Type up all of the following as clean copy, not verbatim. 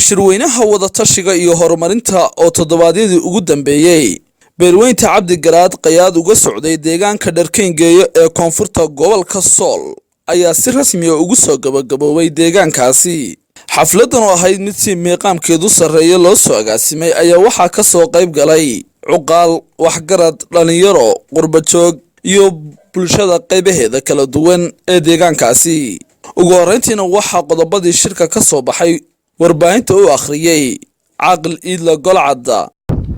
shirweynaha wada tashiga iyo horumarinta oo toddobaadyadii ugu dambeeyay beelweynta Cabdi Garaad qayaad uga socday deegaanka Dharkayngeeyo ee koonfurta gobolka Sool ayaa si rasmi ah ugu soo gabagaboobay deegaankaasi. xafladan oo ahayd mid si meeqaamkeedu sareeyo loo soo agaasimay ayaa waxaa ka soo qayb galay cuqaal, waxgarad, dhalinyaro, qurba joog iyo bulshada qaybaheeda kala duwan ee deegaankaasi. ugu horeyntiina waxaa qodobadii shirka ka soo baxay warbaahinta uu akhriyay Caaqil Iidla Golcadda.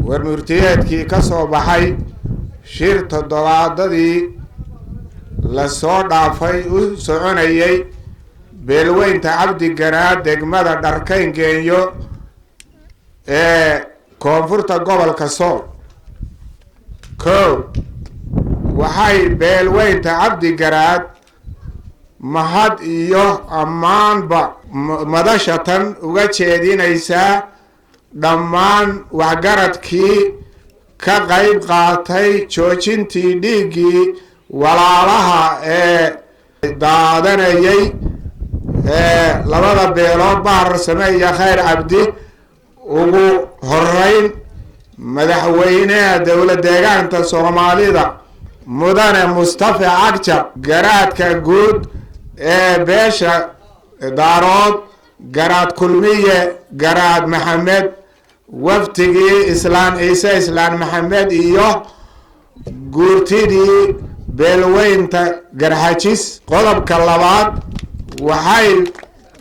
warmurtiyeedkii ka soo baxay shir toddobaadadii la soo dhaafay u soconayay beelweynta Cabdi Garaad degmada Dharkayngeeyo ee koonfurta gobolka Sool. waxay beelweynta Cabdi Garaad mahad iyo ammaanba madashatan uga jeedinaysaa dhammaan waxgaradkii ka qayb qaatay joojintii dhiiggii walaalaha ee daadanayay labada beelood Bahar Same iyo Khayr Cabdi. ugu horeyn madaxweynaha dowlad deegaanka Soomaalida mudane Mustafa Cagjar, garaadka guud ee beesha Daarood Garaad Kulmiye, Garaad Maxamed, waftigii Islaan Ciise Islaan Maxamed iyo guurtidii beelweynta Garxajis. qodobka labaad, waxay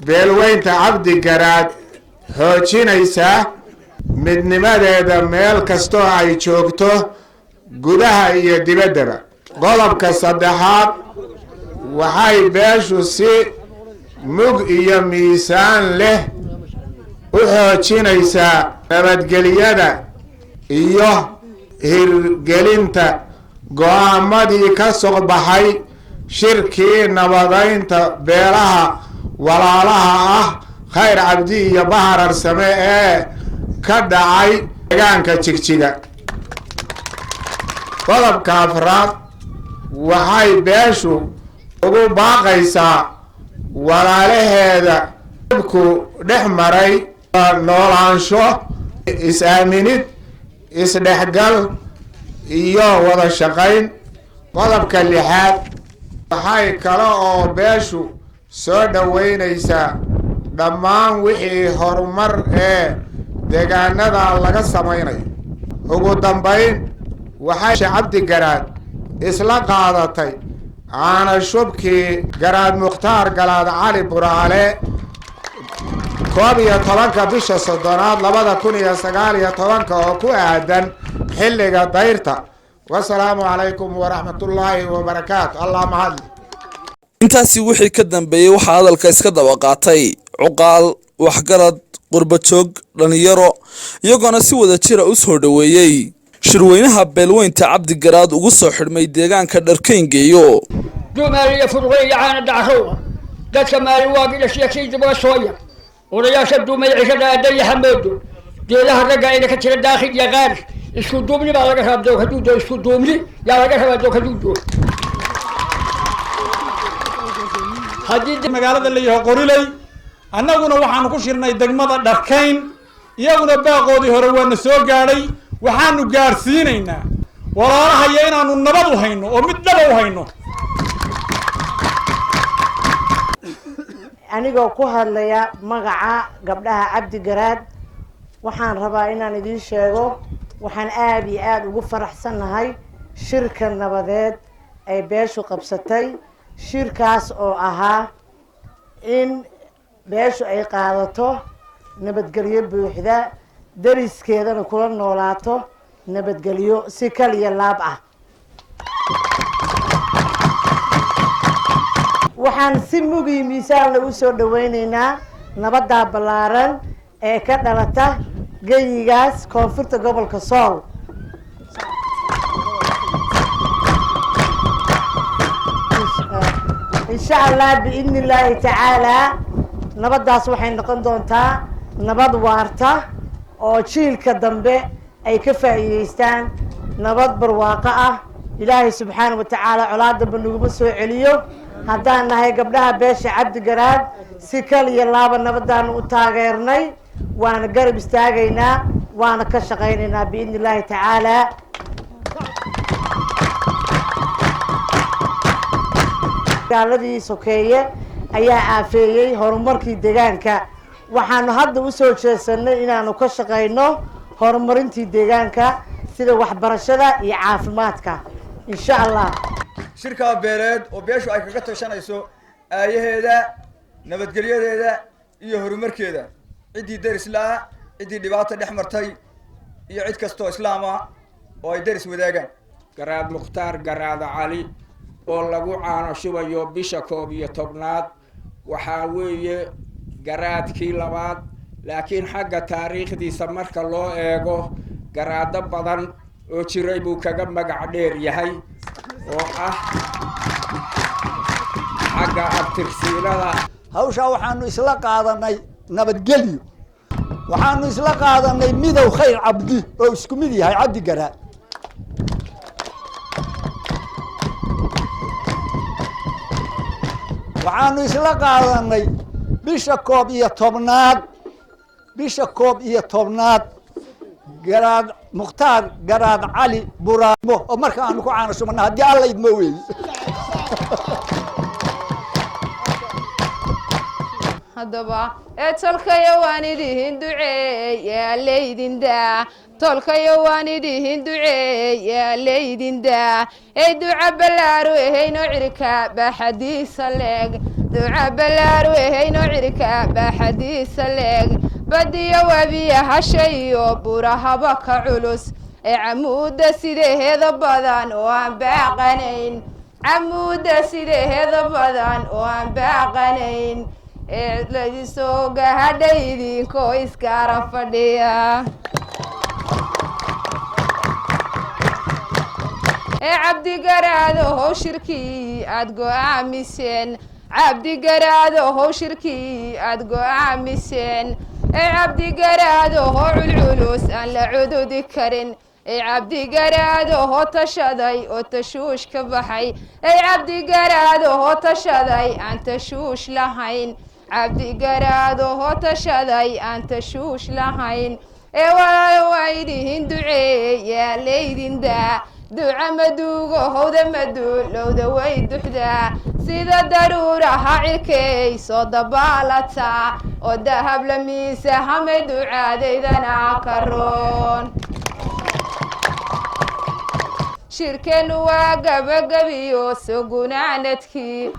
beelweynta Cabdi Garaad xoojinaysaa midnimadeeda meel kastoo ay joogto gudaha iyo dibaddaba. qodobka saddexaad, waxay beeshu si mug iyo miisaan leh u xoojinaysaa nabadgelyada iyo hirgelinta go'aamadii ka soo baxay shirkii nabadeynta beelaha walaalaha ah Khayr Cabdi iyo Bahar Same ee ka dhacay deegaanka Jigjiga. qodobka afraad, waxay beeshu ugu baaqaysaa walaalaheeda ku dhex maray noolaansho, is-aaminid, isdhexgal iyo wada shaqayn. qodobka lixaad, waxay kale oo beeshu soo dhaweynaysaa dhammaan wixii horumar ee deegaanada laga samaynayo. ugu dambayn, waxay Cabdi Garaad isla qaadatay caana shubkii Garaad Mukhtaar Galaad Cali Buraale 11 bisha 3 2019 oo ku aadan xilliga dayrta. wassalaamu calaykum waraxmatullaahi wabarakaatu. allah mahad. intaasi wixii ka dambeeyay waxaa hadalka iska daba qaatay cuqaal, waxgarad, qurba joog, dhalinyaro iyagoona si wada jira u soo dhaweeyay shirweynaha beelweynta Cabdi Garaad ugu soo xidhmay deegaanka Dharkayngeeyo. dumaaliya furqay caana dhacro dadka maali waagila sheekay daba sooya odayaasha dumay cishada aday xamoodo deelaha raga ina ka tira daakhil ya qaar isku duubni baa laga rabdo haduudo isku duubni yaa laga rabdo haduudo hadii magaalada la yahay qorilay annaguna waxaan ku shirnay degmada Dharkayn, iyaguna baaqoodii hore waana soo gaadhay. waxaanu gaarsiinaynaa walaalaha inaanu nabad u hayno oo mid dhab u hayno. anigoo ku hadlaya magaca gabdhaha Cabdi Garaad, waxaan rabaa inaan idin sheego waxaan aad iyo aad ugu faraxsanahay shirka nabadeed ay beeshu qabsatay. shirkaas oo ahaa in beeshu ay qaadato nabadgelyo buuxda, dariskeedana kula noolaato nabadgelyo si kaliya laab ah. waxaan si mugi miisaan lagu soo dhaweynaynaa nabadda ballaaran ee ka dhalata geyigaas koonfurta gobolka Sool. insha Allah biidnillaahi tacaalaa nabaddaas waxay noqon doontaa nabad waarta oo jiilka dambe ay ka faa'iideystaan, nabad barwaaqo ah. ilaahay subxaanahu wa tacaala colaadda banuguma soo celiyo. haddaan nahay gabdhaha beesha Cabdi Garaad si kaliya laaba nabadaan u taageernay. waana garab istaagaynaa waana ka shaqaynaynaa biidni illaahi tacaala. dagaaladii sokeeye ayaa aafeeyey horumarkii deegaanka. waxaanu hadda usoo jeesanay inaanu ka shaqayno horumarintii deegaanka sida waxbarashada iyo caafimaadka insha allah. shirka beeleed oo beeshu ay kaga tashanayso aayaheeda, nabadgelyadeeda iyo horumarkeeda, ciddii deris laa, ciddii dhibaato dhex martay iyo cid kastoo islaama oo ay deris wadaagaan. garaad mukhtaar garaad cali oo lagu caano shubayo bisha 11 waxaa weeye garaadkii labaad, laakiin xagga taariikhdiisa marka loo eego garaado badan oo jiray buu kaga magac dheer yahay oo ah xagga abtirsiilada. hawshaa waxaanu isla qaadanay nabadgelyo, waxaanu isla qaadanay midow khayr cabdi oo isku mid yahay cabdi garaad. waxaanu isla qaadanay bisha 11 garaad mukhtaar garaad cali buraamo oo marka aanu ku caano shubana haddii alla idmo weeye. haddaba tolkayo waan idiin duceeyaa laydin daa, tolkayo waan idiin duceeyaa laydin daa. duca balaaru ehayno cirka baxadiisa leeg, duca balaaru ehayno cirka baxadiisa leeg. badiyo wabiya hashayo burahaba ka culus, camuuda sideheeda badan oo aan baaqanayn, camuuda sideheeda badan oo aan baaqanayn. laydisoo gahadhay idinkoo iskara fadhiya. cabdigaraadahow shirkii aad go'aamiseen, cabdigaraadahow shirkii aad go'aamiseen. cabdigaraadaho culculus aan la cududi karin, cabdigaraadaho tashaday oo tashuush ka baxay, cabdigaraadaho tashaday aan tashuush lahayn, cabdigaraadaho tashaday aan tashuush lahayn. walaalo waa idiin duceeyaa laydin daa, duca maduugo howda maduulowda way duxdaa. sida daruuraha cirkay soo dabaalataa, oo dahab la miisa hamay ducaadaydana ka roon. shirkeenu waa gabagabiyo soo gunaanadkii,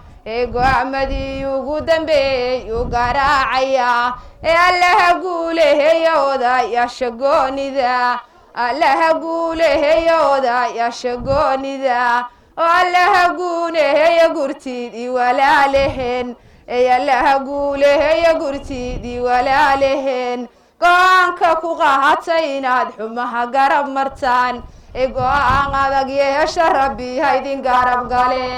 go'aamadii ugu dambeeyey u garaacaya. allaha guuleheya odayaasha goonida, allaha guuleheya odayaasha goonida. allaha guuleheya gurtidii walaalehen, allaha guuleheya gurtidii walaalehen. go-aanka ku qahatay inaad xumaha garab martaan, go-aan adag yeesha rabbi ha idin garab gale.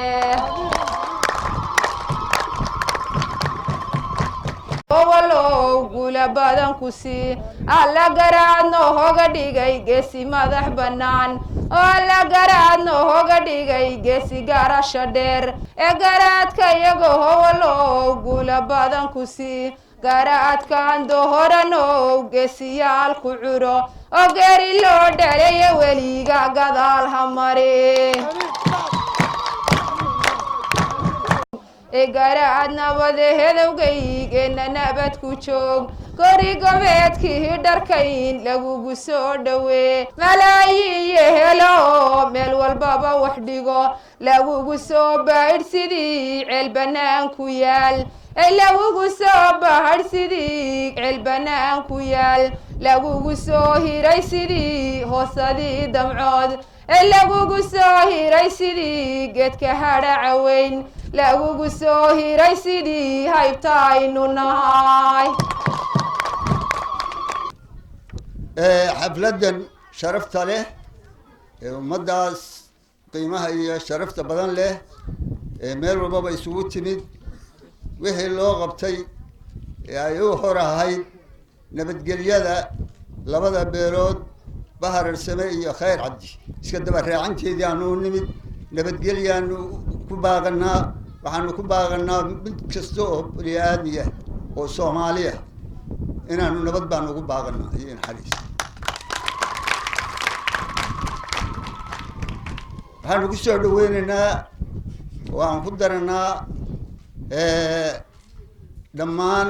walow guula badan ku sii, alla garaadno hoga dhigay geesi madax bannaan, alla garaadno hoga dhigay geesi garasho dheer. garaadka iyagoho walow guula badan ku sii, garaadkan dohoranow geesiyaal ku curo, oo geeri loo dhaleeya weliga gadaal ha mari. garaad nabadehedowgaygeena nabad ku joog, gori gobeedkii dharkayn lagugu soo dhawee. malaayiiyo helo meel walbaba wax dhigo, lagugu soo baadh sidii ceel bannaan ku yaal, lagugu soo baadh sidii ceel bannaan ku yaal. lagugu soo hiray sidii hoosadii damcood, lagugu soo hiray sidii geedka hadhaca weyn, lagugu soo hiray sidii haybta aynu nahay. xafladan sharafta leh ee ummadaas qiimaha iyo sharafta badan leh ee meel walbaba isugu timid, wixii loo qabtay ee ay u hor ahayd nabadgelyada labada beelood bahar arsame iyo khayr cabdi iska daba raacanteedii aanu u nimid. nabadgelyaanu ku baaqanaa, waxaanu ku baaqanaa mid kasta oo bini aadmiya oo soomaaliya inaanu nabad baan ugu baaqana iyo naxariis waxaanu ku soo dhaweynaynaa waan ku daranaa dhammaan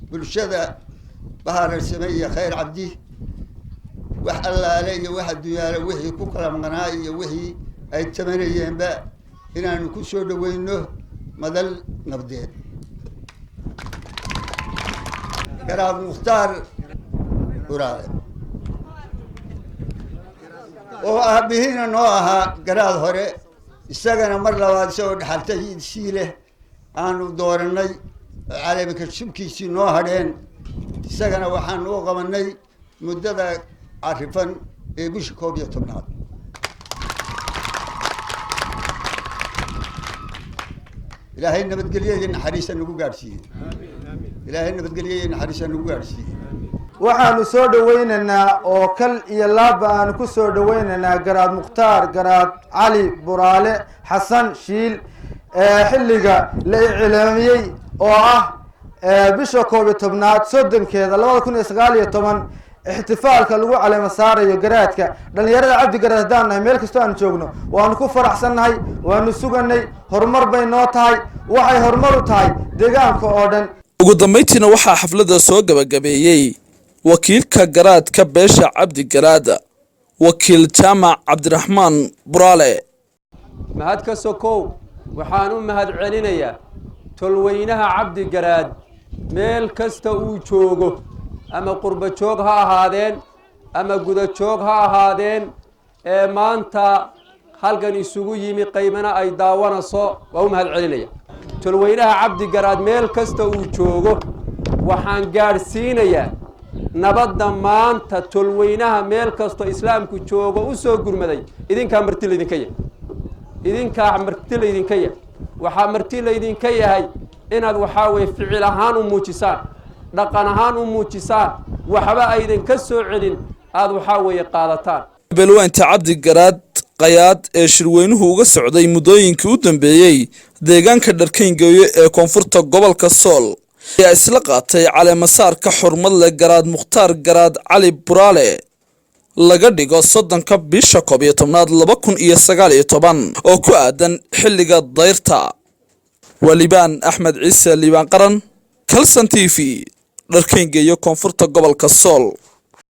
bulshada bahararsame iyo khayr cabdi wax allaale iyo wax adduunyaale wixii ku kala maqnaa iyo wixii ay tamanayeenba inaanu ku soo dhaweyno madal nabdeed garaad mukhtaar buraale oo aabihiina noo ahaa garaad hore isagana mar labaad isagoo dhaxaltadiisii leh aanu dooranay caleemika shubkiisii noo hadheen isagana waxaanu u qabanay muddada carifan ee bisha 11 ilaahay nabadgelyo iyo naxariis nagu gaarsiiyey ilaahay nabadgelyo iyo naxariis nagu gaarsiiyey waxaanu soo dhaweynaynaa oo kal iyo laaba aan ku soo dhaweynaynaa garaad mukhtaar garaad cali buraale xasan shiil xilliga la iclaamiyey oo ah bisha 11 soddonkeeda 2019 ixtifaalka lagu caleema saarayo garaadka dhalinyarada cabdi garaad haddaan nahay meel kastoo aan joogno waanu ku faraxsannahay waanu suganay horumar bay noo tahay waxay horumar u tahay deegaanka oo dhan ugu dambeyntiina waxaa xafladda soo gabagabeeyey wakiilka garaadka beesha cabdi garaad wakiil jaamac cabdiraxmaan buraale mahad ka sokow waxaan u mahad celinayaa tolweynaha cabdi garaad meel kasta uu joogo ama qurba joog ha ahaadeen ama guda joog ha ahaadeen ee maanta halkan isugu yimi qaybana ay daawanayso waa u mahad celinaya tolweynaha cabdi garaad meel kasta uu joogo waxaan gaadhsiinayaa nabadda maanta tolweynaha meel kastoo islaamku joogo u soo gurmaday idinkaa marti laydinka yahay idinkaa marti laydinka yahay waxaa marti laydinka yahay inaad waxaa weeye ficil ahaan u muujisaan dhaqan ahaan u muujisaan waxba aydan ka soo celin aad waxaa weeye qaadataan beelweynta cabdi garaad qayaad ee shirweynuhu uga socday muddooyinkii u dambeeyey deegaanka dharkayngeeyo ee koonfurta gobolka sool ayaa isla qaatay caleemasaarka xurmad leh garaad mukhtaar garaad cali buraale laga dhigo 30 bisha 11 2019 oo ku aadan xilliga dayrta walibaan axmed ciise liibaan qaran kalsan TV dharkayngeeyo koonfurta gobolka sool